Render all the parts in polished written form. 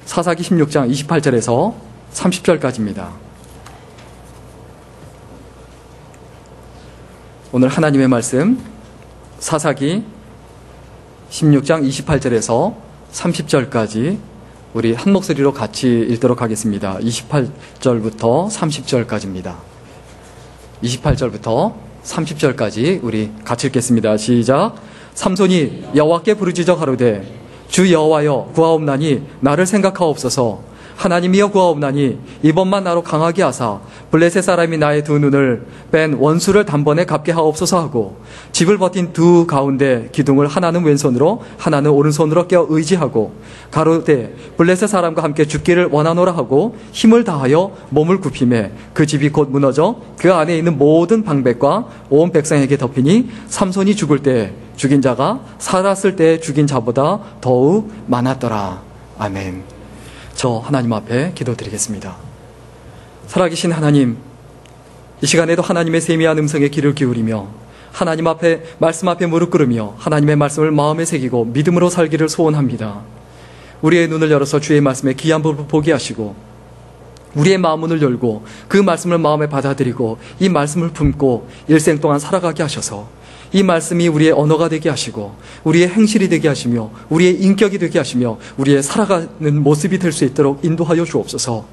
사사기 16장 28절에서 30절까지입니다. 오늘 하나님의 말씀 사사기 16장 28절에서 30절까지 우리 한 목소리로 같이 읽도록 하겠습니다. 28절부터 30절까지입니다. 28절부터 30절까지 우리 같이 읽겠습니다. 시작. 삼손이 여호와께 부르짖어 가로되 주 여호와여 구하옵나니 나를 생각하옵소서. 하나님이여 구하옵나니 이번만 나로 강하게 하사 블레셋 사람이 나의 두 눈을 뺀 원수를 단번에 갚게 하옵소서 하고 집을 버틴 두 가운데 기둥을 하나는 왼손으로 하나는 오른손으로 껴 의지하고 가로되 블레셋 사람과 함께 죽기를 원하노라 하고 힘을 다하여 몸을 굽히매 그 집이 곧 무너져 그 안에 있는 모든 방백과 온 백성에게 덮이니 삼손이 죽을 때 죽인 자가 살았을 때 죽인 자보다 더욱 많았더라. 아멘. 저 하나님 앞에 기도드리겠습니다. 살아계신 하나님, 이 시간에도 하나님의 세미한 음성에 귀를 기울이며 하나님 앞에 말씀 앞에 무릎 꿇으며 하나님의 말씀을 마음에 새기고 믿음으로 살기를 소원합니다. 우리의 눈을 열어서 주의 말씀에 귀한 법을 보게 하시고 우리의 마음 문을 열고 그 말씀을 마음에 받아들이고 이 말씀을 품고 일생 동안 살아가게 하셔서 이 말씀이 우리의 언어가 되게 하시고 우리의 행실이 되게 하시며 우리의 인격이 되게 하시며 우리의 살아가는 모습이 될 수 있도록 인도하여 주옵소서.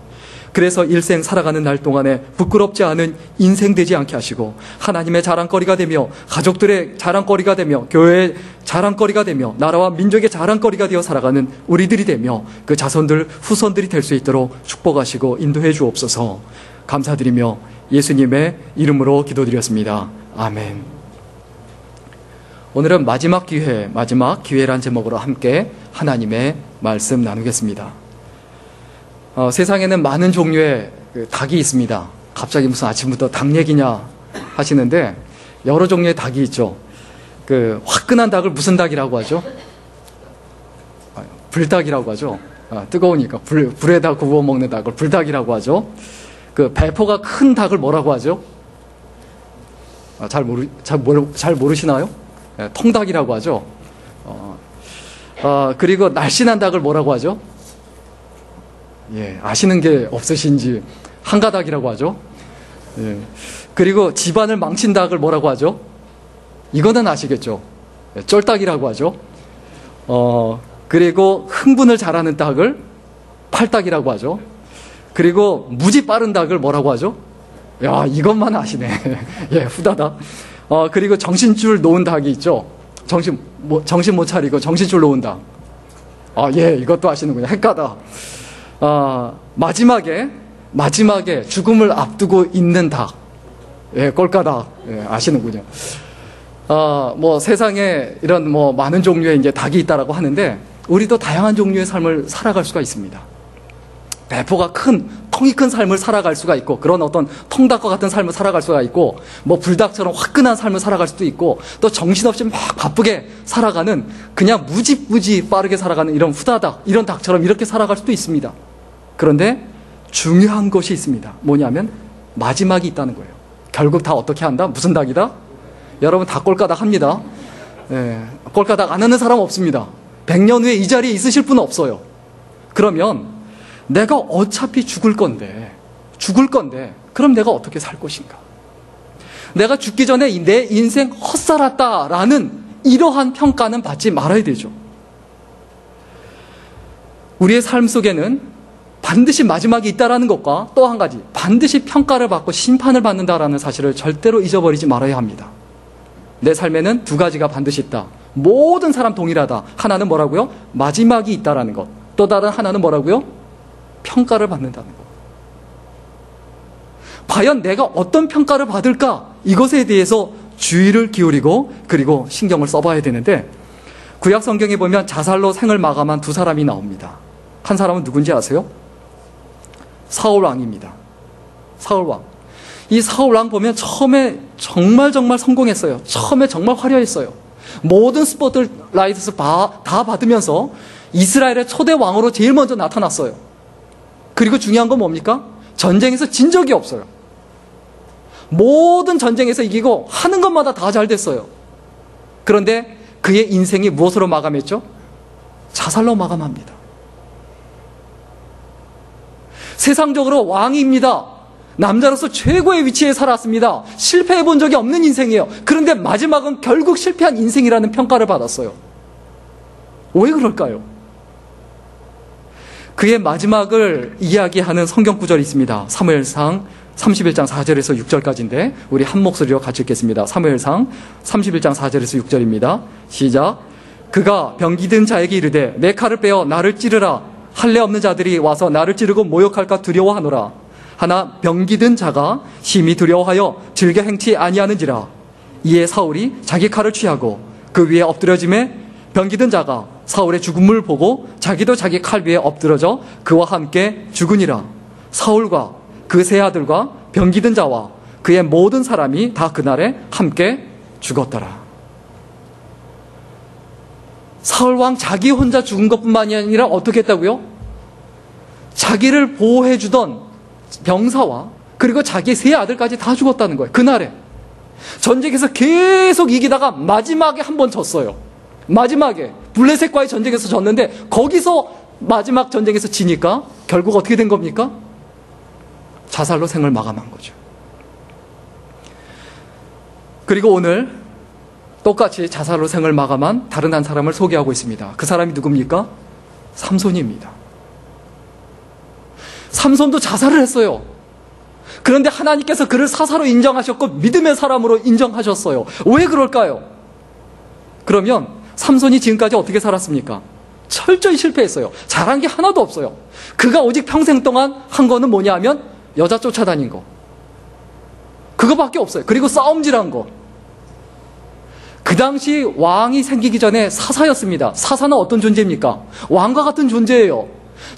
그래서 일생 살아가는 날 동안에 부끄럽지 않은 인생 되지 않게 하시고 하나님의 자랑거리가 되며 가족들의 자랑거리가 되며 교회의 자랑거리가 되며 나라와 민족의 자랑거리가 되어 살아가는 우리들이 되며 그 자손들 후손들이 될 수 있도록 축복하시고 인도해 주옵소서. 감사드리며 예수님의 이름으로 기도드렸습니다. 아멘. 오늘은 마지막 기회란 제목으로 함께 하나님의 말씀 나누겠습니다. 세상에는 많은 종류의 닭이 있습니다. 갑자기 무슨 아침부터 닭 얘기냐 하시는데 여러 종류의 닭이 있죠. 그 화끈한 닭을 무슨 닭이라고 하죠? 불닭이라고 하죠. 뜨거우니까 불에다 구워 먹는 닭을 불닭이라고 하죠. 그 배포가 큰 닭을 뭐라고 하죠? 잘 모르시나요? 통닭이라고 하죠. 그리고 날씬한 닭을 뭐라고 하죠? 예, 아시는 게 없으신지 한가닭이라고 하죠. 예. 그리고 집안을 망친 닭을 뭐라고 하죠? 이거는 아시겠죠? 예, 쫄닭이라고 하죠. 그리고 흥분을 잘하는 닭을 팔닭이라고 하죠. 그리고 무지 빠른 닭을 뭐라고 하죠? 야, 이것만 아시네. 예, 후다닥. 그리고 정신줄 놓은 닭이 있죠. 정신 못 차리고 정신줄 놓은 닭. 예, 이것도 아시는군요. 헷가다. 마지막에 죽음을 앞두고 있는 닭. 예, 꼴까닭. 예, 아시는군요. 세상에 이런 많은 종류의 이제 닭이 있다라고 하는데, 우리도 다양한 종류의 삶을 살아갈 수가 있습니다. 배포가 통이 큰 삶을 살아갈 수가 있고, 그런 어떤 통닭과 같은 삶을 살아갈 수가 있고, 불닭처럼 화끈한 삶을 살아갈 수도 있고, 또 정신없이 막 바쁘게 살아가는, 그냥 무지무지 빠르게 살아가는 이런 후다닭, 이런 닭처럼 이렇게 살아갈 수도 있습니다. 그런데 중요한 것이 있습니다. 뭐냐면 마지막이 있다는 거예요. 결국 다 어떻게 한다? 무슨 닭이다? 여러분 다 꼴까닭 합니다. 예, 꼴까닭 안 하는 사람 없습니다. 100년 후에 이 자리에 있으실 분은 없어요. 그러면 내가 어차피 죽을 건데 그럼 내가 어떻게 살 것인가? 내가 죽기 전에 내 인생 헛살았다라는 이러한 평가는 받지 말아야 되죠. 우리의 삶 속에는 반드시 마지막이 있다라는 것과 또 한 가지, 반드시 평가를 받고 심판을 받는다라는 사실을 절대로 잊어버리지 말아야 합니다. 내 삶에는 두 가지가 반드시 있다. 모든 사람 동일하다. 하나는 뭐라고요? 마지막이 있다라는 것. 또 다른 하나는 뭐라고요? 평가를 받는다는 것. 과연 내가 어떤 평가를 받을까? 이것에 대해서 주의를 기울이고 그리고 신경을 써봐야 되는데, 구약 성경에 보면 자살로 생을 마감한 두 사람이 나옵니다. 한 사람은 누군지 아세요? 사울 왕입니다. 사울 왕. 이 사울 왕 보면 처음에 정말 성공했어요. 처음에 정말 화려했어요. 모든 스포트라이트를 다 받으면서 이스라엘의 초대 왕으로 제일 먼저 나타났어요. 그리고 중요한 건 뭡니까? 전쟁에서 진 적이 없어요. 모든 전쟁에서 이기고 하는 것마다 다 잘 됐어요. 그런데 그의 인생이 무엇으로 마감했죠? 자살로 마감합니다. 세상적으로 왕입니다. 남자로서 최고의 위치에 살았습니다. 실패해 본 적이 없는 인생이에요. 그런데 마지막은 결국 실패한 인생이라는 평가를 받았어요. 왜 그럴까요? 그의 마지막을 이야기하는 성경 구절이 있습니다. 사무엘상 31장 4절에서 6절까지인데 우리 한 목소리로 같이 읽겠습니다. 사무엘상 31장 4절에서 6절입니다. 시작. 그가 병기든 자에게 이르되 내 칼을 빼어 나를 찌르라. 할례 없는 자들이 와서 나를 찌르고 모욕할까 두려워하노라. 하나 병기든 자가 심히 두려워하여 즐겨 행치 아니하는지라. 이에 사울이 자기 칼을 취하고 그 위에 엎드려짐에 병기든 자가 사울의 죽음을 보고 자기도 자기 칼 위에 엎드러져 그와 함께 죽으니라. 사울과 그 세 아들과 병기든 자와 그의 모든 사람이 다 그날에 함께 죽었더라. 사울왕 자기 혼자 죽은 것뿐만이 아니라 어떻게 했다고요? 자기를 보호해 주던 병사와 그리고 자기 세 아들까지 다 죽었다는 거예요. 그날에 전쟁에서 계속 이기다가 마지막에 한 번 졌어요. 마지막에 블레셋과의 전쟁에서 졌는데 거기서 마지막 전쟁에서 지니까 결국 어떻게 된 겁니까? 자살로 생을 마감한 거죠. 그리고 오늘 똑같이 자살로 생을 마감한 다른 한 사람을 소개하고 있습니다. 그 사람이 누굽니까? 삼손입니다. 삼손도 자살을 했어요. 그런데 하나님께서 그를 사사로 인정하셨고 믿음의 사람으로 인정하셨어요. 왜 그럴까요? 그러면 삼손이 지금까지 어떻게 살았습니까? 철저히 실패했어요. 잘한 게 하나도 없어요. 그가 오직 평생 동안 한 거는 뭐냐면 여자 쫓아다닌 거. 그거밖에 없어요. 그리고 싸움질한 거. 그 당시 왕이 생기기 전에 사사였습니다. 사사는 어떤 존재입니까? 왕과 같은 존재예요.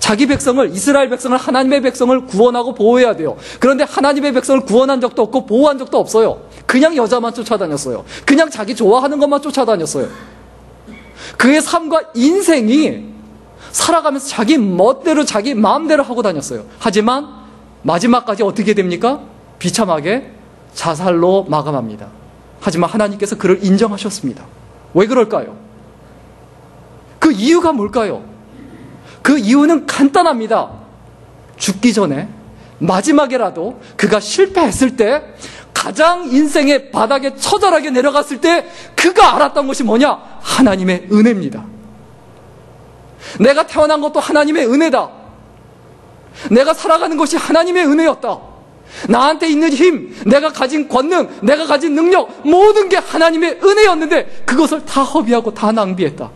자기 백성을, 이스라엘 백성을, 하나님의 백성을 구원하고 보호해야 돼요. 그런데 하나님의 백성을 구원한 적도 없고 보호한 적도 없어요. 그냥 여자만 쫓아다녔어요. 그냥 자기 좋아하는 것만 쫓아다녔어요. 그의 삶과 인생이 살아가면서 자기 멋대로 자기 마음대로 하고 다녔어요. 하지만 마지막까지 어떻게 됩니까? 비참하게 자살로 마감합니다. 하지만 하나님께서 그를 인정하셨습니다. 왜 그럴까요? 그 이유가 뭘까요? 그 이유는 간단합니다. 죽기 전에 마지막에라도 그가 실패했을 때 가장 인생의 바닥에 처절하게 내려갔을 때 그가 알았던 것이 뭐냐? 하나님의 은혜입니다. 내가 태어난 것도 하나님의 은혜다. 내가 살아가는 것이 하나님의 은혜였다. 나한테 있는 힘, 내가 가진 권능, 내가 가진 능력, 모든 게 하나님의 은혜였는데 그것을 다 허비하고 다 낭비했다.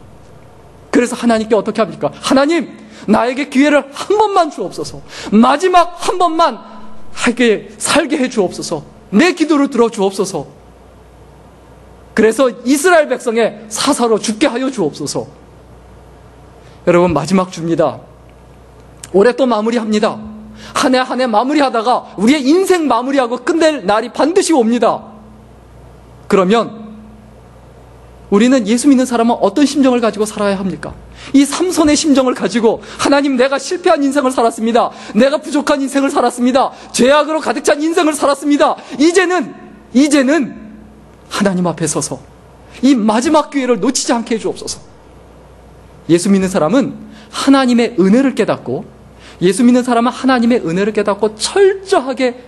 그래서 하나님께 어떻게 합니까? 하나님, 나에게 기회를 한 번만 주옵소서. 마지막 한 번만 살게 해 주옵소서. 내 기도를 들어 주옵소서. 그래서 이스라엘 백성의 사사로 죽게 하여 주옵소서. 여러분, 마지막 주입니다. 올해 또 마무리합니다. 한 해 한 해 마무리하다가 우리의 인생 마무리하고 끝낼 날이 반드시 옵니다. 그러면 우리는 예수 믿는 사람은 어떤 심정을 가지고 살아야 합니까? 이 삼손의 심정을 가지고 하나님, 내가 실패한 인생을 살았습니다. 내가 부족한 인생을 살았습니다. 죄악으로 가득 찬 인생을 살았습니다. 이제는 하나님 앞에 서서 이 마지막 기회를 놓치지 않게 해주옵소서. 예수 믿는 사람은 하나님의 은혜를 깨닫고, 예수 믿는 사람은 하나님의 은혜를 깨닫고 철저하게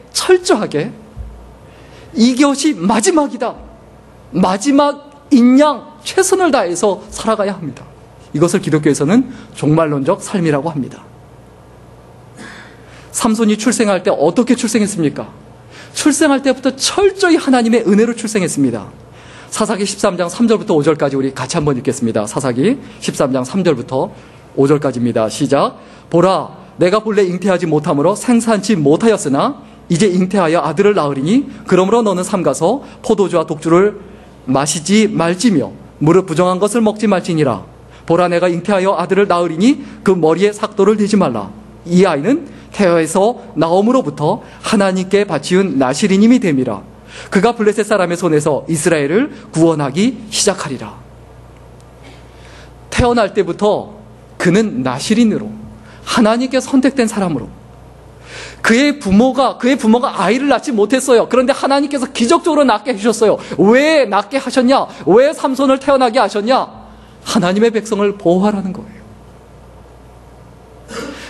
이것이 마지막이다, 마지막인 양 최선을 다해서 살아가야 합니다. 이것을 기독교에서는 종말론적 삶이라고 합니다. 삼손이 출생할 때 어떻게 출생했습니까? 출생할 때부터 철저히 하나님의 은혜로 출생했습니다. 사사기 13장 3절부터 5절까지 우리 같이 한번 읽겠습니다. 사사기 13장 3절부터 5절까지입니다. 시작. 보라, 내가 본래 잉태하지 못함으로 생산치 못하였으나 이제 잉태하여 아들을 낳으리니 그러므로 너는 삼가서 포도주와 독주를 마시지 말지며 무릇 부정한 것을 먹지 말지니라. 보라, 내가 잉태하여 아들을 낳으리니 그 머리에 삭도를 대지 말라. 이 아이는 태어에서 나옴으로부터 하나님께 바치운 나시리님이 됨이라. 그가 블레셋 사람의 손에서 이스라엘을 구원하기 시작하리라. 태어날 때부터 그는 나시린으로, 하나님께 선택된 사람으로, 그의 부모가 아이를 낳지 못했어요. 그런데 하나님께서 기적적으로 낳게 해주셨어요. 왜 낳게 하셨냐? 왜 삼손을 태어나게 하셨냐? 하나님의 백성을 보호하라는 거예요.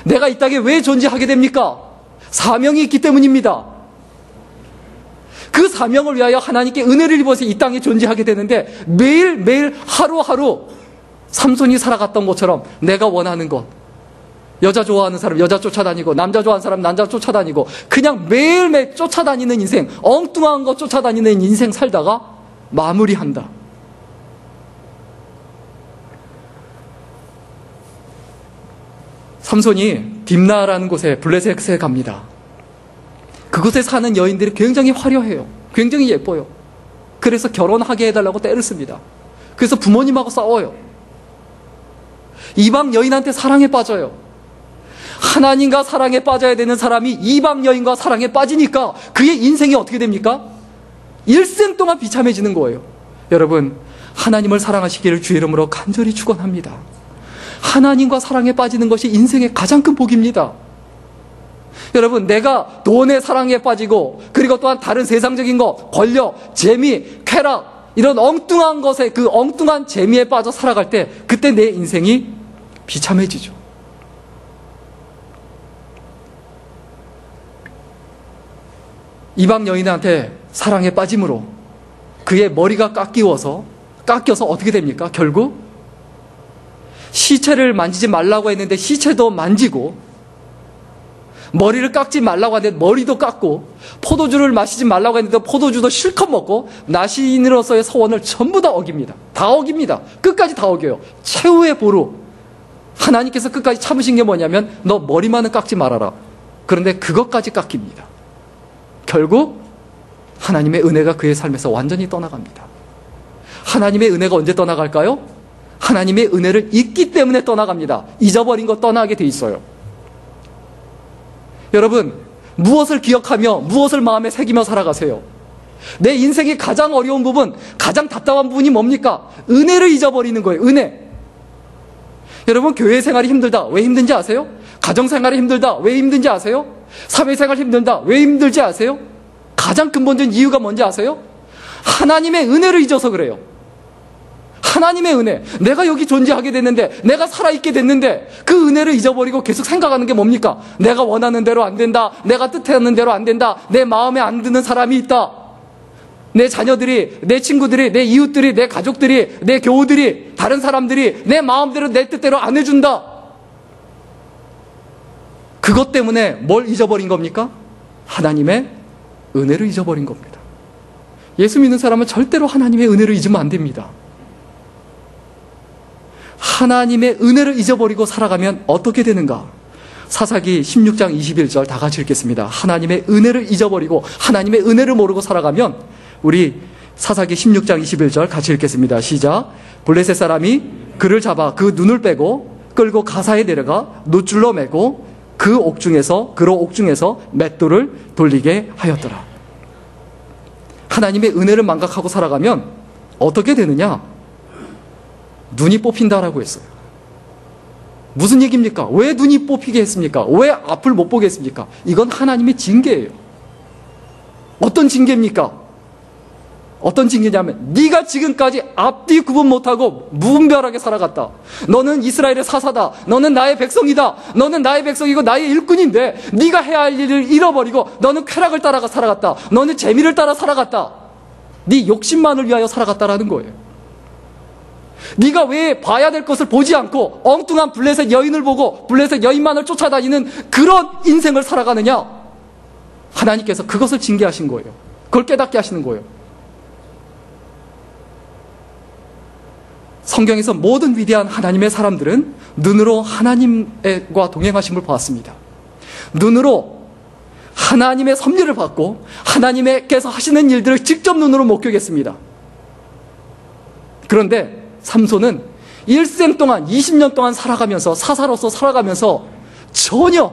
내가 이 땅에 왜 존재하게 됩니까? 사명이 있기 때문입니다. 그 사명을 위하여 하나님께 은혜를 입어서 이 땅에 존재하게 되는데 매일매일 하루하루 삼손이 살아갔던 것처럼 내가 원하는 것, 여자 좋아하는 사람 여자 쫓아다니고 남자 좋아하는 사람 남자 쫓아다니고 그냥 매일매일 쫓아다니는 인생, 엉뚱한 거 쫓아다니는 인생 살다가 마무리한다. 삼손이 딥나라는 곳에 블레셋에 갑니다. 그곳에 사는 여인들이 굉장히 화려해요. 굉장히 예뻐요. 그래서 결혼하게 해달라고 때를 씁니다. 그래서 부모님하고 싸워요. 이방 여인한테 사랑에 빠져요. 하나님과 사랑에 빠져야 되는 사람이 이방 여인과 사랑에 빠지니까 그의 인생이 어떻게 됩니까? 일생 동안 비참해지는 거예요. 여러분, 하나님을 사랑하시기를 주의 이름으로 간절히 축원합니다. 하나님과 사랑에 빠지는 것이 인생의 가장 큰 복입니다. 여러분, 내가 돈의 사랑에 빠지고 그리고 또한 다른 세상적인 것, 권력, 재미, 쾌락 이런 엉뚱한 것에 그 엉뚱한 재미에 빠져 살아갈 때 그때 내 인생이 비참해지죠. 이방 여인한테 사랑에 빠짐으로 그의 머리가 깎여서 어떻게 됩니까? 결국 시체를 만지지 말라고 했는데 시체도 만지고, 머리를 깎지 말라고 하는데 머리도 깎고, 포도주를 마시지 말라고 했는데 포도주도 실컷 먹고, 나시인으로서의 서원을 전부 다 어깁니다. 다 어깁니다. 끝까지 다 어겨요. 최후의 보루. 하나님께서 끝까지 참으신 게 뭐냐면 너 머리만은 깎지 말아라. 그런데 그것까지 깎입니다. 결국 하나님의 은혜가 그의 삶에서 완전히 떠나갑니다. 하나님의 은혜가 언제 떠나갈까요? 하나님의 은혜를 잊기 때문에 떠나갑니다. 잊어버린 거 떠나게 돼 있어요. 여러분, 무엇을 기억하며 무엇을 마음에 새기며 살아가세요? 내 인생의 가장 어려운 부분, 가장 답답한 부분이 뭡니까? 은혜를 잊어버리는 거예요. 은혜. 여러분, 교회 생활이 힘들다. 왜 힘든지 아세요? 가정 생활이 힘들다. 왜 힘든지 아세요? 사회생활 힘들다. 왜 힘들지 아세요? 가장 근본적인 이유가 뭔지 아세요? 하나님의 은혜를 잊어서 그래요. 하나님의 은혜. 내가 여기 존재하게 됐는데, 내가 살아있게 됐는데 그 은혜를 잊어버리고 계속 생각하는 게 뭡니까? 내가 원하는 대로 안 된다. 내가 뜻하는 대로 안 된다. 내 마음에 안 드는 사람이 있다. 내 자녀들이, 내 친구들이, 내 이웃들이, 내 가족들이, 내 교우들이, 다른 사람들이 내 마음대로 내 뜻대로 안 해준다. 그것 때문에 뭘 잊어버린 겁니까? 하나님의 은혜를 잊어버린 겁니다. 예수 믿는 사람은 절대로 하나님의 은혜를 잊으면 안 됩니다. 하나님의 은혜를 잊어버리고 살아가면 어떻게 되는가? 사사기 16장 21절 다 같이 읽겠습니다. 하나님의 은혜를 잊어버리고 하나님의 은혜를 모르고 살아가면, 우리 사사기 16장 21절 같이 읽겠습니다. 시작. 블레셋 사람이 그를 잡아 그 눈을 빼고 끌고 가사에 내려가 노줄로 매고 그로 옥중에서 맷돌을 돌리게 하였더라. 하나님의 은혜를 망각하고 살아가면 어떻게 되느냐? 눈이 뽑힌다라고 했어요. 무슨 얘기입니까? 왜 눈이 뽑히게 했습니까? 왜 앞을 못 보게 했습니까? 이건 하나님의 징계예요. 어떤 징계입니까? 어떤 징계냐면, 네가 지금까지 앞뒤 구분 못하고 무분별하게 살아갔다. 너는 이스라엘의 사사다. 너는 나의 백성이다. 너는 나의 백성이고 나의 일꾼인데 네가 해야 할 일을 잃어버리고 너는 쾌락을 따라가 살아갔다. 너는 재미를 따라 살아갔다. 네 욕심만을 위하여 살아갔다라는 거예요. 네가 왜 봐야 될 것을 보지 않고 엉뚱한 블레셋 여인을 보고 블레셋 여인만을 쫓아다니는 그런 인생을 살아가느냐? 하나님께서 그것을 징계하신 거예요. 그걸 깨닫게 하시는 거예요. 성경에서 모든 위대한 하나님의 사람들은 눈으로 하나님과 동행하심을 보았습니다. 눈으로 하나님의 섭리를 받고 하나님께서 하시는 일들을 직접 눈으로 목격했습니다. 그런데 삼손은 일생 동안 20년 동안 살아가면서, 사사로서 살아가면서 전혀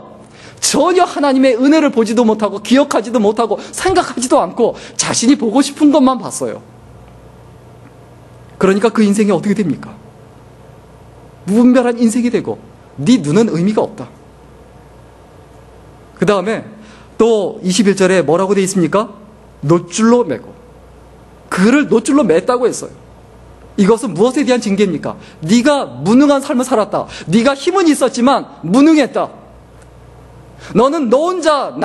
하나님의 은혜를 보지도 못하고 기억하지도 못하고 생각하지도 않고 자신이 보고 싶은 것만 봤어요. 그러니까 그 인생이 어떻게 됩니까? 무분별한 인생이 되고 네 눈은 의미가 없다. 그 다음에 또 21절에 뭐라고 되어 있습니까? 노줄로 매고, 그를 노줄로 맸다고 했어요. 이것은 무엇에 대한 징계입니까? 네가 무능한 삶을 살았다. 네가 힘은 있었지만 무능했다. 너는 너 혼자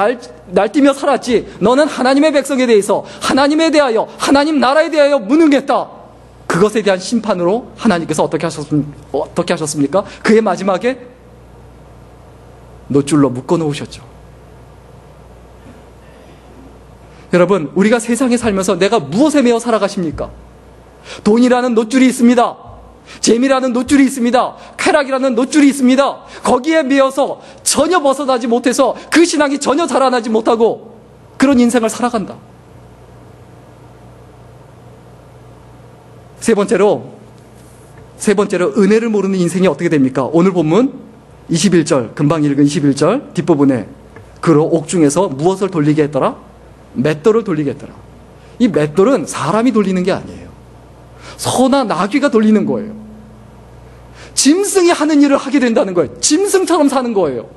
날뛰며 살았지. 너는 하나님의 백성에 대해서, 하나님에 대하여, 하나님 나라에 대하여 무능했다. 그것에 대한 심판으로 하나님께서 어떻게 하셨습니까? 그의 마지막에 노줄로 묶어 놓으셨죠. 여러분, 우리가 세상에 살면서 내가 무엇에 매여 살아가십니까? 돈이라는 노줄이 있습니다. 재미라는 노줄이 있습니다. 쾌락이라는 노줄이 있습니다. 거기에 매여서 전혀 벗어나지 못해서 그 신앙이 전혀 자라나지 못하고 그런 인생을 살아간다. 세 번째로 은혜를 모르는 인생이 어떻게 됩니까? 오늘 본문 21절, 금방 읽은 21절 뒷부분에 그로 옥중에서 무엇을 돌리게 했더라? 맷돌을 돌리게 했더라. 이 맷돌은 사람이 돌리는 게 아니에요. 소나 나귀가 돌리는 거예요. 짐승이 하는 일을 하게 된다는 거예요. 짐승처럼 사는 거예요.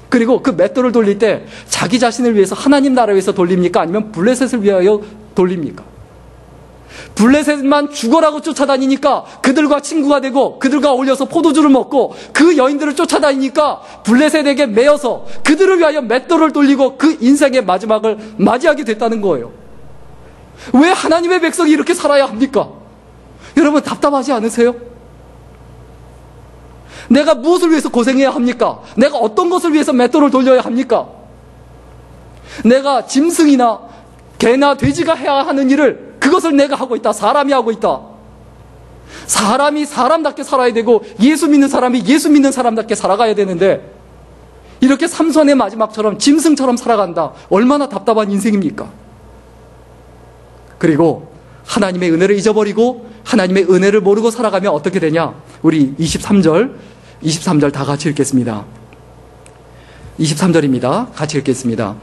그리고 그 맷돌을 돌릴 때 자기 자신을 위해서 하나님 나라를 위해서 돌립니까? 아니면 블레셋을 위하여 돌립니까? 블레셋만 죽어라고 쫓아다니니까 그들과 친구가 되고 그들과 어울려서 포도주를 먹고 그 여인들을 쫓아다니니까 블레셋에게 매여서 그들을 위하여 맷돌을 돌리고 그 인생의 마지막을 맞이하게 됐다는 거예요. 왜 하나님의 백성이 이렇게 살아야 합니까? 여러분, 답답하지 않으세요? 내가 무엇을 위해서 고생해야 합니까? 내가 어떤 것을 위해서 맷돌을 돌려야 합니까? 내가 짐승이나 개나 돼지가 해야 하는 일을 그것을 내가 하고 있다. 사람이 하고 있다. 사람이 사람답게 살아야 되고 예수 믿는 사람이 예수 믿는 사람답게 살아가야 되는데 이렇게 삼손의 마지막처럼 짐승처럼 살아간다. 얼마나 답답한 인생입니까? 그리고 하나님의 은혜를 잊어버리고 하나님의 은혜를 모르고 살아가면 어떻게 되냐? 우리 23절 다 같이 읽겠습니다. 23절입니다. 같이 읽겠습니다.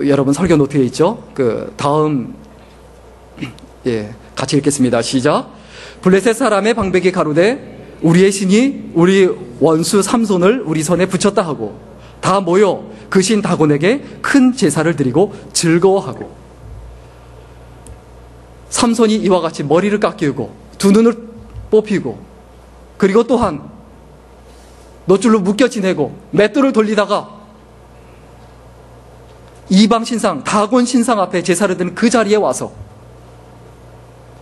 여러분 설교 노트에 있죠? 그 다음 같이 읽겠습니다. 시작. 블레셋 사람의 방백이 가로되 우리의 신이 우리 원수 삼손을 우리 손에 붙였다 하고 다 모여 그 신 다곤에게 큰 제사를 드리고 즐거워하고. 삼손이 이와 같이 머리를 깎이고 두 눈을 뽑히고 그리고 또한 노줄로 묶여 지내고 맷돌을 돌리다가 이방 신상, 다곤 신상 앞에 제사를 드는 그 자리에 와서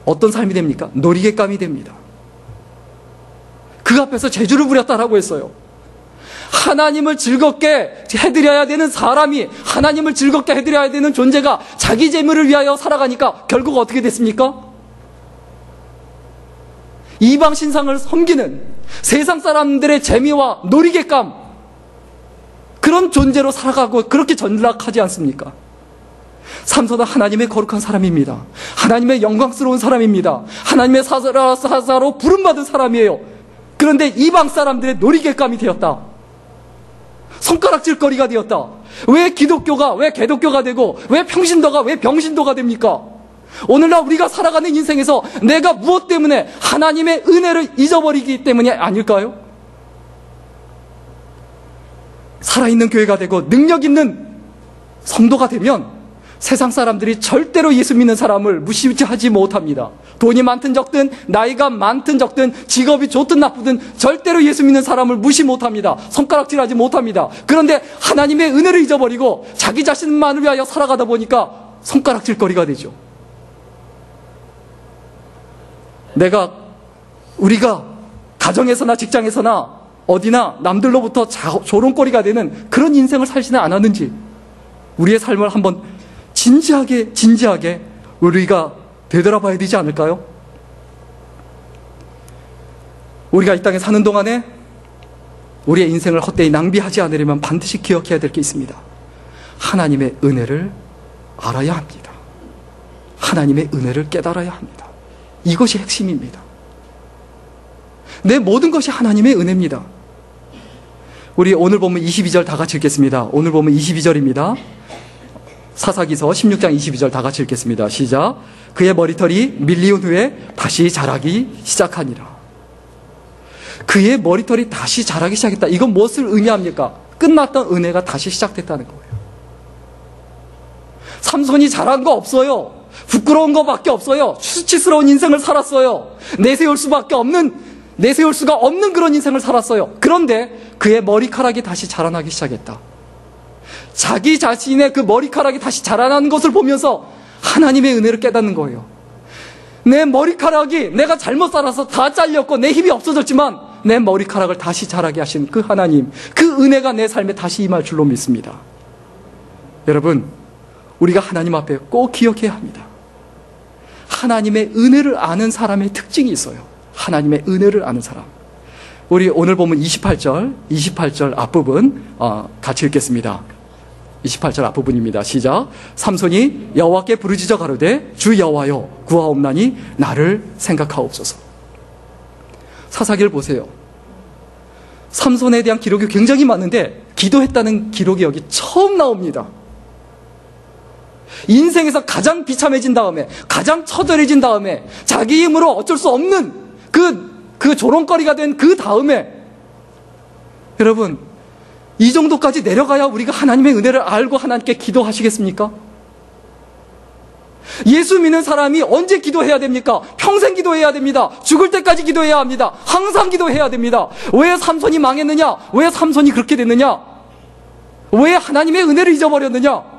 어떤 삶이 됩니까? 놀이개감이 됩니다. 그 앞에서 재주를 부렸다라고 했어요. 하나님을 즐겁게 해드려야 되는 사람이, 하나님을 즐겁게 해드려야 되는 존재가 자기 재물을 위하여 살아가니까 결국 어떻게 됐습니까? 이방 신상을 섬기는 세상 사람들의 재미와 놀이개감, 그런 존재로 살아가고 그렇게 전락하지 않습니까? 삼손은 하나님의 거룩한 사람입니다. 하나님의 영광스러운 사람입니다. 하나님의 사사로 부름받은 사람이에요. 그런데 이방 사람들의 놀이개감이 되었다. 손가락질거리가 되었다. 왜 기독교가, 왜 개독교가 되고 왜 평신도가, 왜 병신도가 됩니까? 오늘날 우리가 살아가는 인생에서 내가 무엇 때문에 하나님의 은혜를 잊어버리기 때문이 아닐까요? 살아있는 교회가 되고 능력 있는 성도가 되면 세상 사람들이 절대로 예수 믿는 사람을 무시하지 못합니다. 돈이 많든 적든 나이가 많든 적든 직업이 좋든 나쁘든 절대로 예수 믿는 사람을 무시 못합니다. 손가락질하지 못합니다. 그런데 하나님의 은혜를 잊어버리고 자기 자신만을 위하여 살아가다 보니까 손가락질거리가 되죠. 우리가 가정에서나 직장에서나 어디나 남들로부터 조롱거리가 되는 그런 인생을 살지는 않았는지 우리의 삶을 한번 진지하게 우리가 되돌아봐야 되지 않을까요? 우리가 이 땅에 사는 동안에 우리의 인생을 헛되이 낭비하지 않으려면 반드시 기억해야 될 게 있습니다. 하나님의 은혜를 알아야 합니다. 하나님의 은혜를 깨달아야 합니다. 이것이 핵심입니다. 내 모든 것이 하나님의 은혜입니다. 우리 오늘 보면 22절 다 같이 읽겠습니다. 오늘 보면 22절입니다. 사사기서 16장 22절 다 같이 읽겠습니다. 시작. 그의 머리털이 밀리운 후에 다시 자라기 시작하니라. 그의 머리털이 다시 자라기 시작했다. 이건 무엇을 의미합니까? 끝났던 은혜가 다시 시작됐다는 거예요. 삼손이 잘한 거 없어요. 부끄러운 거밖에 없어요. 수치스러운 인생을 살았어요. 내세울 수가 없는 그런 인생을 살았어요. 그런데 그의 머리카락이 다시 자라나기 시작했다. 자기 자신의 그 머리카락이 다시 자라나는 것을 보면서 하나님의 은혜를 깨닫는 거예요. 내 머리카락이 내가 잘못 살아서 다 잘렸고 내 힘이 없어졌지만 내 머리카락을 다시 자라게 하신 그 하나님, 그 은혜가 내 삶에 다시 임할 줄로 믿습니다. 여러분, 우리가 하나님 앞에 꼭 기억해야 합니다. 하나님의 은혜를 아는 사람의 특징이 있어요. 하나님의 은혜를 아는 사람. 우리 오늘 보면 28절 앞부분 같이 읽겠습니다. 28절 앞부분입니다. 시작. 삼손이 여호와께 부르짖어 가로되 주 여호와여 구하옵나니 나를 생각하옵소서. 사사기를 보세요. 삼손에 대한 기록이 굉장히 많은데 기도했다는 기록이 여기 처음 나옵니다. 인생에서 가장 비참해진 다음에, 가장 처절해진 다음에, 자기 힘으로 어쩔 수 없는 그 조롱거리가 된 그 다음에, 여러분, 이 정도까지 내려가야 우리가 하나님의 은혜를 알고 하나님께 기도하시겠습니까? 예수 믿는 사람이 언제 기도해야 됩니까? 평생 기도해야 됩니다. 죽을 때까지 기도해야 합니다. 항상 기도해야 됩니다. 왜 삼손이 망했느냐? 왜 삼손이 그렇게 됐느냐? 왜 하나님의 은혜를 잊어버렸느냐?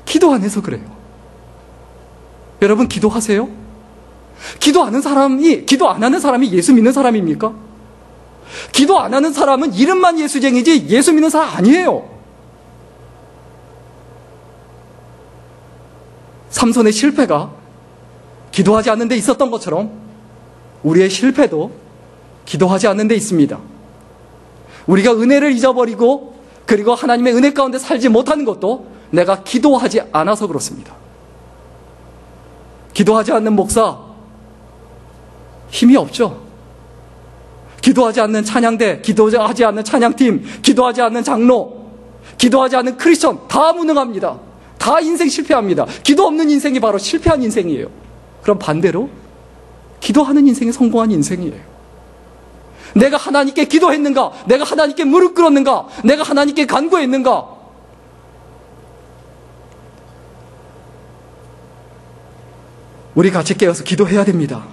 기도 안 해서 그래요. 여러분, 기도하세요? 기도 안 하는 사람이 예수 믿는 사람입니까? 기도 안 하는 사람은 이름만 예수쟁이지 예수 믿는 사람 아니에요. 삼손의 실패가 기도하지 않는 데 있었던 것처럼 우리의 실패도 기도하지 않는 데 있습니다. 우리가 은혜를 잊어버리고 그리고 하나님의 은혜 가운데 살지 못하는 것도 내가 기도하지 않아서 그렇습니다. 기도하지 않는 목사 힘이 없죠. 기도하지 않는 찬양대, 기도하지 않는 찬양팀, 기도하지 않는 장로, 기도하지 않는 크리스천 다 무능합니다. 다 인생 실패합니다. 기도 없는 인생이 바로 실패한 인생이에요. 그럼 반대로 기도하는 인생이 성공한 인생이에요. 내가 하나님께 기도했는가? 내가 하나님께 무릎 꿇었는가? 내가 하나님께 간구했는가? 우리 같이 깨어서 기도해야 됩니다.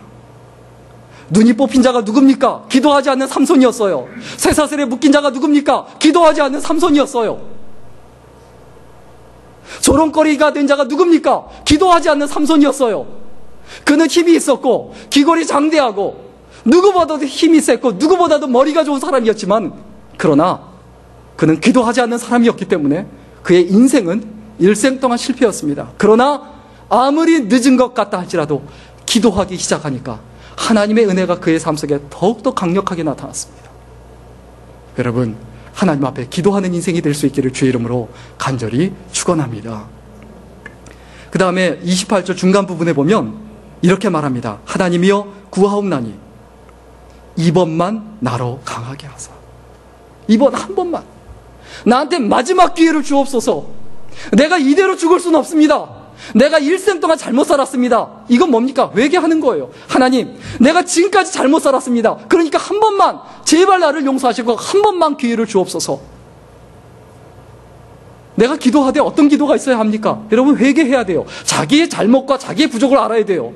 눈이 뽑힌 자가 누굽니까? 기도하지 않는 삼손이었어요. 쇠사슬에 묶인 자가 누굽니까? 기도하지 않는 삼손이었어요. 조롱거리가 된 자가 누굽니까? 기도하지 않는 삼손이었어요. 그는 힘이 있었고 기골이 장대하고 누구보다도 힘이 셌고 누구보다도 머리가 좋은 사람이었지만 그러나 그는 기도하지 않는 사람이었기 때문에 그의 인생은 일생 동안 실패였습니다. 그러나 아무리 늦은 것 같다 할지라도 기도하기 시작하니까 하나님의 은혜가 그의 삶 속에 더욱더 강력하게 나타났습니다. 여러분, 하나님 앞에 기도하는 인생이 될 수 있기를 주의 이름으로 간절히 축원합니다. 그 다음에 28절 중간 부분에 보면 이렇게 말합니다. 하나님이여 구하옵나니 이번만 나로 강하게 하사. 이번 한 번만 나한테 마지막 기회를 주옵소서. 내가 이대로 죽을 수는 없습니다. 내가 일생 동안 잘못 살았습니다. 이건 뭡니까? 회개하는 거예요. 하나님, 내가 지금까지 잘못 살았습니다. 그러니까 한 번만 제발 나를 용서하시고 한 번만 기회를 주옵소서. 내가 기도하되 어떤 기도가 있어야 합니까? 여러분, 회개해야 돼요. 자기의 잘못과 자기의 부족을 알아야 돼요.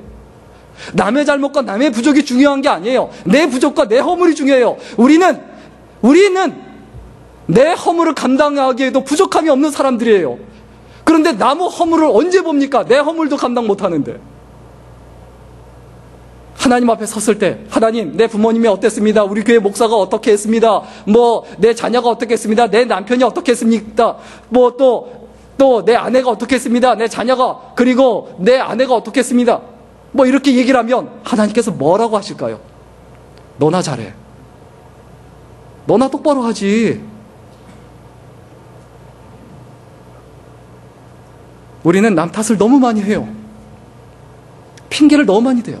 남의 잘못과 남의 부족이 중요한 게 아니에요. 내 부족과 내 허물이 중요해요. 우리는 내 허물을 감당하기에도 부족함이 없는 사람들이에요. 그런데 남의 허물을 언제 봅니까? 내 허물도 감당 못하는데. 하나님 앞에 섰을 때 하나님, 내 부모님이 어땠습니다. 우리 교회 목사가 어떻게 했습니다. 내 자녀가 어떻게 했습니다. 내 남편이 어떻게 했습니까. 또 내 아내가 어떻게 했습니다. 내 자녀가, 그리고 내 아내가 어떻게 했습니다. 이렇게 얘기를 하면 하나님께서 뭐라고 하실까요? 너나 잘해. 너나 똑바로 하지. 우리는 남 탓을 너무 많이 해요. 핑계를 너무 많이 대요.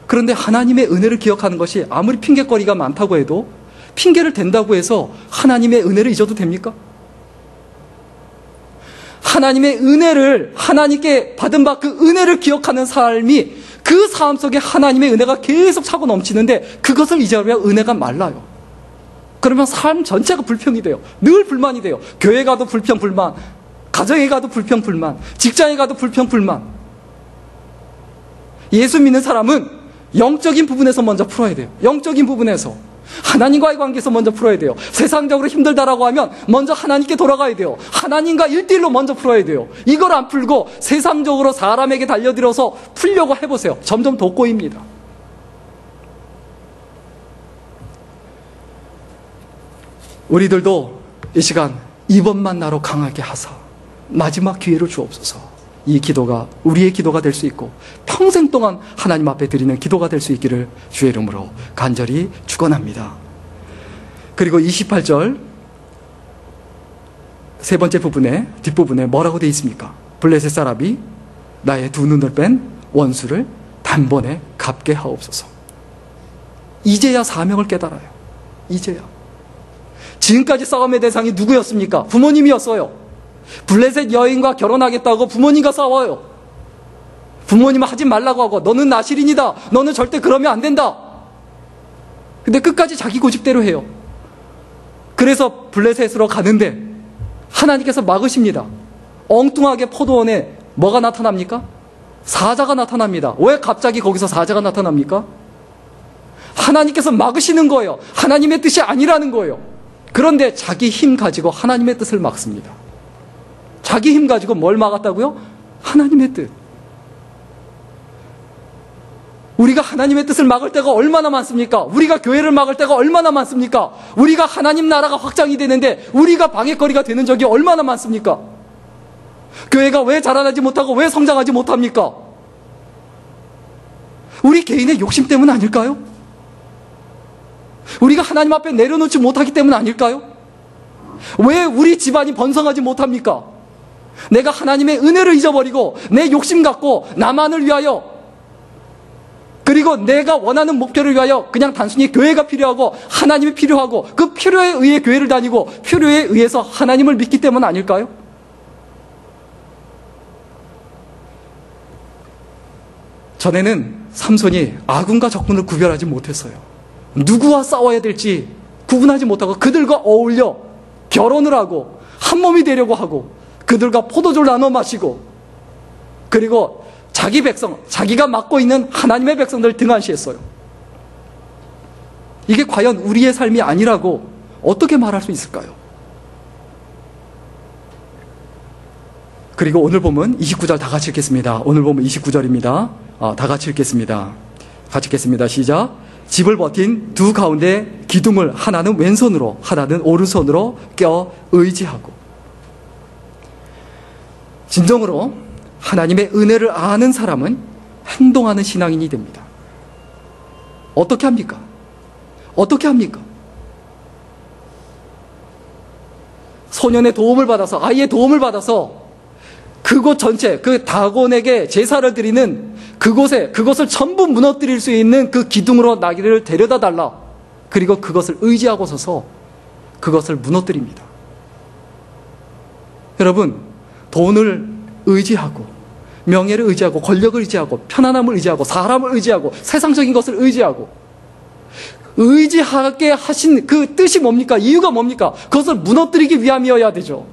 그런데 하나님의 은혜를 기억하는 것이 아무리 핑계거리가 많다고 해도 핑계를 댄다고 해서 하나님의 은혜를 잊어도 됩니까? 하나님의 은혜를, 하나님께 받은 바 그 은혜를 기억하는 삶이 그 삶 속에 하나님의 은혜가 계속 차고 넘치는데 그것을 잊어버리면 은혜가 말라요. 그러면 삶 전체가 불평이 돼요. 늘 불만이 돼요. 교회 가도 불평, 불만. 가정에 가도 불평, 불만. 직장에 가도 불평, 불만. 예수 믿는 사람은 영적인 부분에서 먼저 풀어야 돼요. 영적인 부분에서. 하나님과의 관계에서 먼저 풀어야 돼요. 세상적으로 힘들다라고 하면 먼저 하나님께 돌아가야 돼요. 하나님과 1대1로 먼저 풀어야 돼요. 이걸 안 풀고 세상적으로 사람에게 달려들어서 풀려고 해보세요. 점점 더 꼬입니다. 우리들도 이 시간 이번만 나로 강하게 하사 마지막 기회를 주옵소서. 이 기도가 우리의 기도가 될 수 있고 평생 동안 하나님 앞에 드리는 기도가 될 수 있기를 주의 이름으로 간절히 축원합니다. 그리고 28절 세 번째 부분에 뒷부분에 뭐라고 되어 있습니까? 블레셋 사람이 나의 두 눈을 뺀 원수를 단번에 갚게 하옵소서. 이제야 사명을 깨달아요. 이제야. 지금까지 싸움의 대상이 누구였습니까? 부모님이었어요. 블레셋 여인과 결혼하겠다고 부모님과 싸워요. 부모님은 하지 말라고 하고 너는 나실인이다. 너는 절대 그러면 안 된다. 근데 끝까지 자기 고집대로 해요. 그래서 블레셋으로 가는데 하나님께서 막으십니다. 엉뚱하게 포도원에 뭐가 나타납니까? 사자가 나타납니다. 왜 갑자기 거기서 사자가 나타납니까? 하나님께서 막으시는 거예요. 하나님의 뜻이 아니라는 거예요. 그런데 자기 힘 가지고 하나님의 뜻을 막습니다. 자기 힘 가지고 뭘 막았다고요? 하나님의 뜻. 우리가 하나님의 뜻을 막을 때가 얼마나 많습니까? 우리가 교회를 막을 때가 얼마나 많습니까? 우리가 하나님 나라가 확장이 되는데 우리가 방해거리가 되는 적이 얼마나 많습니까? 교회가 왜 자라나지 못하고 왜 성장하지 못합니까? 우리 개인의 욕심 때문 아닐까요? 우리가 하나님 앞에 내려놓지 못하기 때문 아닐까요? 왜 우리 집안이 번성하지 못합니까? 내가 하나님의 은혜를 잊어버리고 내 욕심 갖고 나만을 위하여 그리고 내가 원하는 목표를 위하여 그냥 단순히 교회가 필요하고 하나님이 필요하고 그 필요에 의해 교회를 다니고 필요에 의해서 하나님을 믿기 때문 아닐까요? 전에는 삼손이 아군과 적군을 구별하지 못했어요. 누구와 싸워야 될지 구분하지 못하고 그들과 어울려 결혼을 하고 한 몸이 되려고 하고 그들과 포도주를 나눠 마시고 그리고 자기 백성, 자기가 맡고 있는 하나님의 백성들을 등한시했어요. 이게 과연 우리의 삶이 아니라고 어떻게 말할 수 있을까요? 그리고 오늘 보면 29절 다 같이 읽겠습니다. 오늘 보면 29절입니다. 다 같이 읽겠습니다. 같이 읽겠습니다. 시작. 집을 버틴 두 가운데 기둥을 하나는 왼손으로 하나는 오른손으로 껴 의지하고 진정으로 하나님의 은혜를 아는 사람은 행동하는 신앙인이 됩니다. 어떻게 합니까? 어떻게 합니까? 소년의 도움을 받아서 아이의 도움을 받아서 그곳 전체 그 다곤에게 제사를 드리는 그곳에 그것을 전부 무너뜨릴 수 있는 그 기둥으로 나귀를 데려다 달라. 그리고 그것을 의지하고 서서 그것을 무너뜨립니다. 여러분 돈을 의지하고 명예를 의지하고 권력을 의지하고 편안함을 의지하고 사람을 의지하고 세상적인 것을 의지하고 의지하게 하신 그 뜻이 뭡니까? 이유가 뭡니까? 그것을 무너뜨리기 위함이어야 되죠.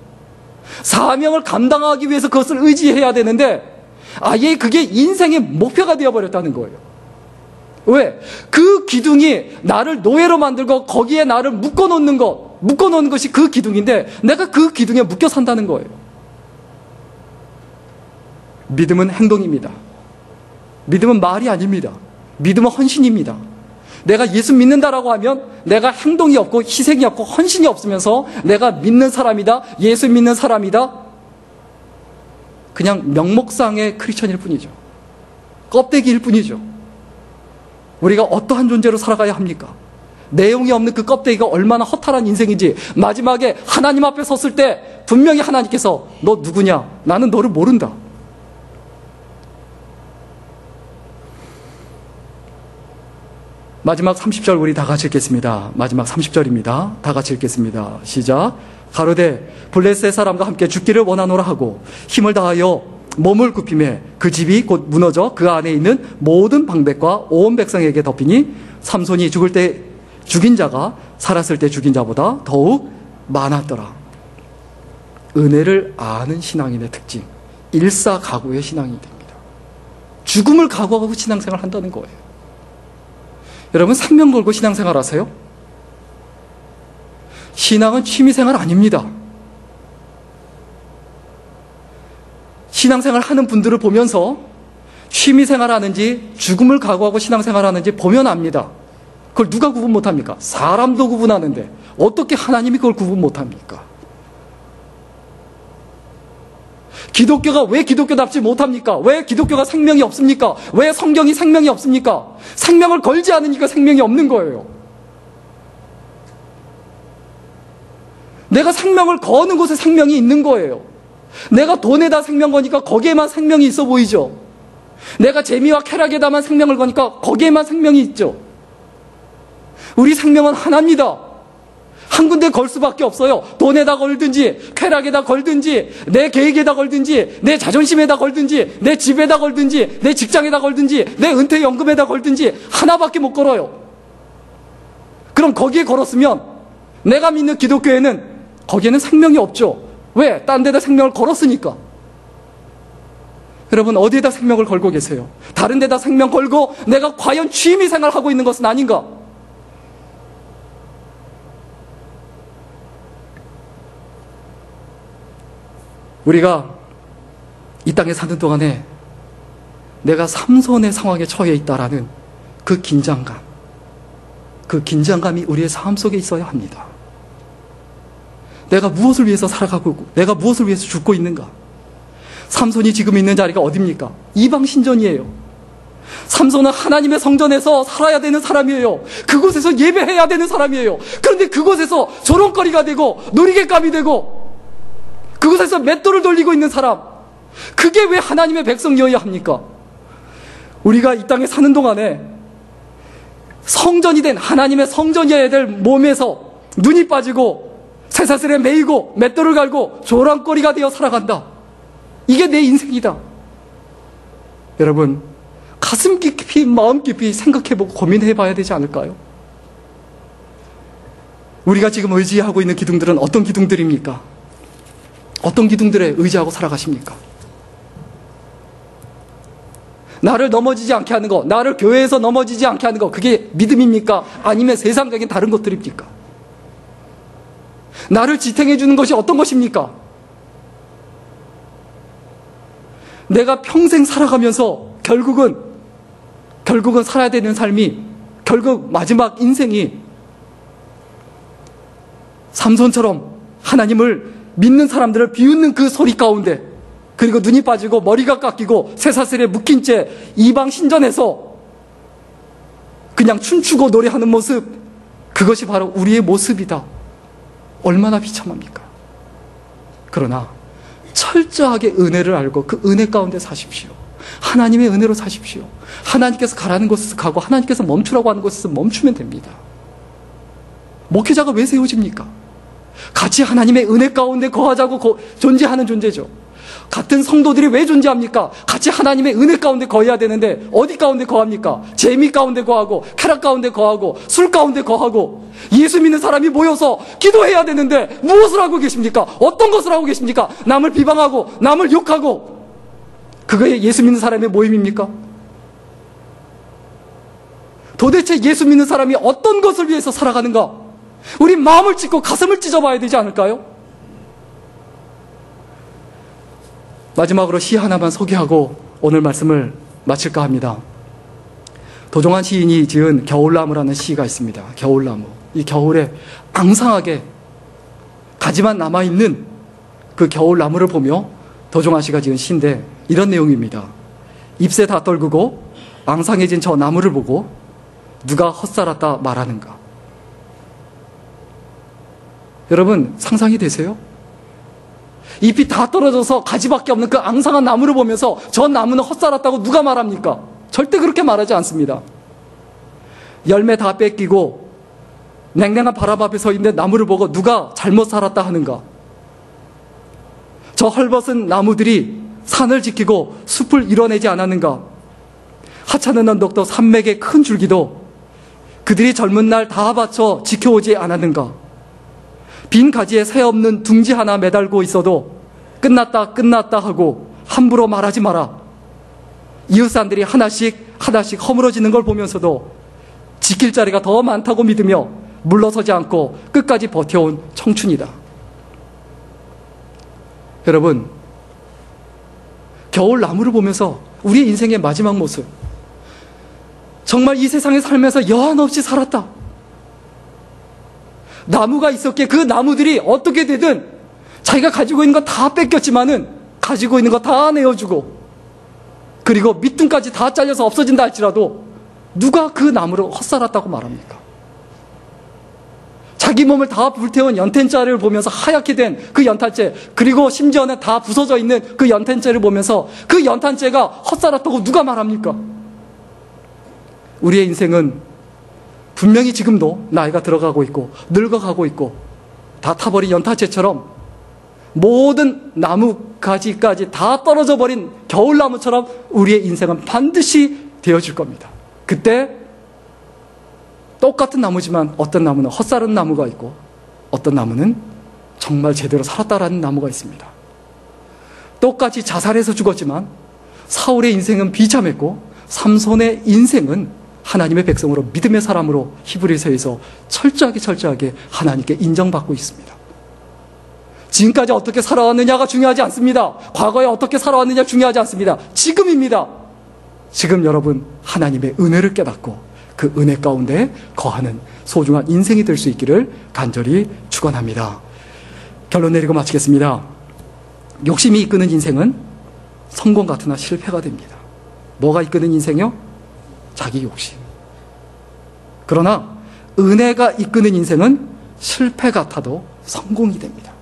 사명을 감당하기 위해서 그것을 의지해야 되는데 아예 그게 인생의 목표가 되어버렸다는 거예요. 왜? 그 기둥이 나를 노예로 만들고 거기에 나를 묶어놓는 것이 그 기둥인데 내가 그 기둥에 묶여 산다는 거예요. 믿음은 행동입니다. 믿음은 말이 아닙니다. 믿음은 헌신입니다. 내가 예수 믿는다라고 하면 내가 행동이 없고 희생이 없고 헌신이 없으면서 내가 믿는 사람이다, 예수 믿는 사람이다, 그냥 명목상의 크리스천일 뿐이죠. 껍데기일 뿐이죠. 우리가 어떠한 존재로 살아가야 합니까? 내용이 없는 그 껍데기가 얼마나 허탈한 인생인지 마지막에 하나님 앞에 섰을 때 분명히 하나님께서 너 누구냐? 나는 너를 모른다. 마지막 30절 우리 다 같이 읽겠습니다. 마지막 30절입니다. 다 같이 읽겠습니다. 시작. 가로되 블레셋 사람과 함께 죽기를 원하노라 하고 힘을 다하여 몸을 굽히매 그 집이 곧 무너져 그 안에 있는 모든 방백과 온 백성에게 덮이니 삼손이 죽을 때 죽인 자가 살았을 때 죽인 자보다 더욱 많았더라. 은혜를 아는 신앙인의 특징, 일사각오의 신앙이 됩니다. 죽음을 각오하고 신앙생활을 한다는 거예요. 여러분 생명 걸고 신앙생활 하세요? 신앙은 취미생활 아닙니다. 신앙생활 하는 분들을 보면서 취미생활 하는지 죽음을 각오하고 신앙생활 하는지 보면 압니다. 그걸 누가 구분 못합니까? 사람도 구분하는데 어떻게 하나님이 그걸 구분 못합니까? 기독교가 왜 기독교답지 못합니까? 왜 기독교가 생명이 없습니까? 왜 성경이 생명이 없습니까? 생명을 걸지 않으니까 생명이 없는 거예요. 내가 생명을 거는 곳에 생명이 있는 거예요. 내가 돈에다 생명 거니까 거기에만 생명이 있어 보이죠. 내가 재미와 쾌락에다만 생명을 거니까 거기에만 생명이 있죠. 우리 생명은 하나입니다. 한 군데 걸 수밖에 없어요. 돈에다 걸든지 쾌락에다 걸든지 내 계획에다 걸든지 내 자존심에다 걸든지 내 집에다 걸든지 내 직장에다 걸든지 내 은퇴연금에다 걸든지 하나밖에 못 걸어요. 그럼 거기에 걸었으면 내가 믿는 기독교에는 거기에는 생명이 없죠. 왜? 딴 데다 생명을 걸었으니까. 여러분 어디에다 생명을 걸고 계세요? 다른 데다 생명 걸고 내가 과연 취미생활 하고 있는 것은 아닌가? 우리가 이 땅에 사는 동안에 내가 삼손의 상황에 처해 있다라는 그 긴장감이 우리의 삶 속에 있어야 합니다. 내가 무엇을 위해서 살아가고 있고 내가 무엇을 위해서 죽고 있는가? 삼손이 지금 있는 자리가 어딥니까? 이방 신전이에요. 삼손은 하나님의 성전에서 살아야 되는 사람이에요. 그곳에서 예배해야 되는 사람이에요. 그런데 그곳에서 조롱거리가 되고 놀이개감이 되고 그곳에서 맷돌을 돌리고 있는 사람, 그게 왜 하나님의 백성이어야 합니까? 우리가 이 땅에 사는 동안에 성전이 된 하나님의 성전이어야 될 몸에서 눈이 빠지고 쇠사슬에 매이고 맷돌을 갈고 조랑거리가 되어 살아간다. 이게 내 인생이다. 여러분 가슴 깊이 마음 깊이 생각해보고 고민해봐야 되지 않을까요? 우리가 지금 의지하고 있는 기둥들은 어떤 기둥들입니까? 어떤 기둥들에 의지하고 살아가십니까? 나를 넘어지지 않게 하는 거, 나를 교회에서 넘어지지 않게 하는 거, 그게 믿음입니까? 아니면 세상적인 다른 것들입니까? 나를 지탱해 주는 것이 어떤 것입니까? 내가 평생 살아가면서 결국은 살아야 되는 삶이, 결국 마지막 인생이 삼손처럼 하나님을 믿는 사람들을 비웃는 그 소리 가운데, 그리고 눈이 빠지고 머리가 깎이고 쇠사슬에 묶인 채 이방 신전에서 그냥 춤추고 노래하는 모습, 그것이 바로 우리의 모습이다. 얼마나 비참합니까? 그러나 철저하게 은혜를 알고 그 은혜 가운데 사십시오. 하나님의 은혜로 사십시오. 하나님께서 가라는 곳에서 가고 하나님께서 멈추라고 하는 곳에서 멈추면 됩니다. 목회자가 왜 세워집니까? 같이 하나님의 은혜 가운데 거하자고 존재하는 존재죠. 같은 성도들이 왜 존재합니까? 같이 하나님의 은혜 가운데 거해야 되는데 어디 가운데 거합니까? 재미 가운데 거하고 쾌락 가운데 거하고 술 가운데 거하고 예수 믿는 사람이 모여서 기도해야 되는데 무엇을 하고 계십니까? 어떤 것을 하고 계십니까? 남을 비방하고 남을 욕하고, 그거에 예수 믿는 사람의 모임입니까? 도대체 예수 믿는 사람이 어떤 것을 위해서 살아가는가? 우리 마음을 찢고 가슴을 찢어봐야 되지 않을까요? 마지막으로 시 하나만 소개하고 오늘 말씀을 마칠까 합니다. 도종환 시인이 지은 겨울나무라는 시가 있습니다. 겨울나무. 이 겨울에 앙상하게 가지만 남아있는 그 겨울나무를 보며 도종환 씨가 지은 시인데 이런 내용입니다. 잎새 다 떨구고 앙상해진 저 나무를 보고 누가 헛살았다 말하는가. 여러분 상상이 되세요? 잎이 다 떨어져서 가지밖에 없는 그 앙상한 나무를 보면서 저 나무는 헛살았다고 누가 말합니까? 절대 그렇게 말하지 않습니다. 열매 다 뺏기고 냉랭한 바람 앞에 서 있는 나무를 보고 누가 잘못 살았다 하는가? 저 헐벗은 나무들이 산을 지키고 숲을 이뤄내지 않았는가? 하찮은 언덕도 산맥의 큰 줄기도 그들이 젊은 날 다 바쳐 지켜오지 않았는가? 빈 가지에 새 없는 둥지 하나 매달고 있어도 끝났다 하고 함부로 말하지 마라. 이웃사람들이 하나씩 허물어지는 걸 보면서도 지킬 자리가 더 많다고 믿으며 물러서지 않고 끝까지 버텨온 청춘이다. 여러분, 겨울 나무를 보면서 우리의 인생의 마지막 모습, 정말 이 세상에 살면서 여한 없이 살았다. 나무가 있었기에 그 나무들이 어떻게 되든 자기가 가지고 있는 거 다 뺏겼지만은 가지고 있는 거 다 내어주고, 그리고 밑둥까지 다 잘려서 없어진다 할지라도 누가 그 나무를 헛살았다고 말합니까? 자기 몸을 다 불태운 연탄자를 보면서 하얗게 된 그 연탄재, 그리고 심지어는 다 부서져 있는 그 연탄재를 보면서 그 연탄재가 헛살았다고 누가 말합니까? 우리의 인생은 분명히 지금도 나이가 들어가고 있고 늙어가고 있고 다 타버린 연탄재처럼 모든 나무가지까지 다 떨어져 버린 겨울나무처럼 우리의 인생은 반드시 되어질 겁니다. 그때 똑같은 나무지만 어떤 나무는 헛살은 나무가 있고 어떤 나무는 정말 제대로 살았다라는 나무가 있습니다. 똑같이 자살해서 죽었지만 사울의 인생은 비참했고 삼손의 인생은 하나님의 백성으로 믿음의 사람으로 히브리서에서 철저하게 하나님께 인정받고 있습니다. 지금까지 어떻게 살아왔느냐가 중요하지 않습니다. 과거에 어떻게 살아왔느냐 중요하지 않습니다. 지금입니다. 지금 여러분 하나님의 은혜를 깨닫고 그 은혜 가운데 거하는 소중한 인생이 될 수 있기를 간절히 축원합니다. 결론 내리고 마치겠습니다. 욕심이 이끄는 인생은 성공 같으나 실패가 됩니다. 뭐가 이끄는 인생이요? 자기 욕심. 그러나 은혜가 이끄는 인생은 실패 같아도 성공이 됩니다.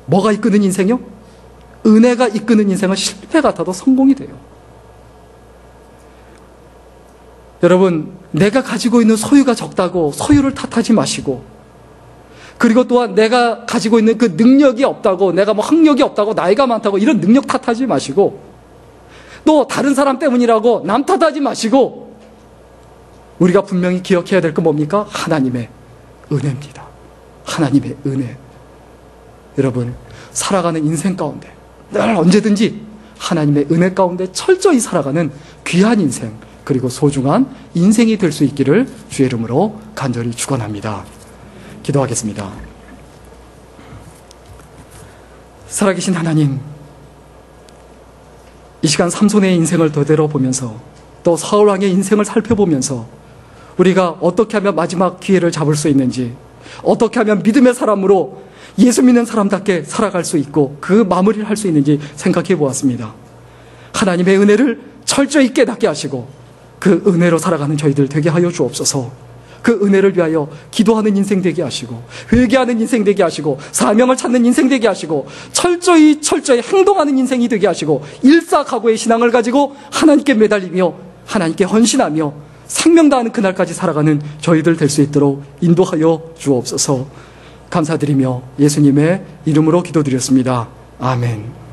뭐가 이끄는 인생이요? 은혜가 이끄는 인생은 실패 같아도 성공이 돼요. 여러분, 내가 가지고 있는 소유가 적다고 소유를 탓하지 마시고, 그리고 또한 내가 가지고 있는 그 능력이 없다고, 내가 뭐 학력이 없다고, 나이가 많다고 이런 능력 탓하지 마시고, 또 다른 사람 때문이라고 남 탓하지 마시고, 우리가 분명히 기억해야 될 건 뭡니까? 하나님의 은혜입니다. 하나님의 은혜. 여러분, 살아가는 인생 가운데 늘 언제든지 하나님의 은혜 가운데 철저히 살아가는 귀한 인생, 그리고 소중한 인생이 될 수 있기를 주의 이름으로 간절히 축원합니다. 기도하겠습니다. 살아계신 하나님, 이 시간 삼손의 인생을 되돌아보면서 또 사울 왕의 인생을 살펴보면서 우리가 어떻게 하면 마지막 기회를 잡을 수 있는지, 어떻게 하면 믿음의 사람으로 예수 믿는 사람답게 살아갈 수 있고 그 마무리를 할 수 있는지 생각해 보았습니다. 하나님의 은혜를 철저히 깨닫게 하시고 그 은혜로 살아가는 저희들 되게 하여 주옵소서. 그 은혜를 위하여 기도하는 인생 되게 하시고, 회개하는 인생 되게 하시고, 사명을 찾는 인생 되게 하시고, 철저히 행동하는 인생이 되게 하시고, 일사각오의 신앙을 가지고 하나님께 매달리며 하나님께 헌신하며 생명 다하는 그날까지 살아가는 저희들 될 수 있도록 인도하여 주옵소서. 감사드리며 예수님의 이름으로 기도드렸습니다. 아멘.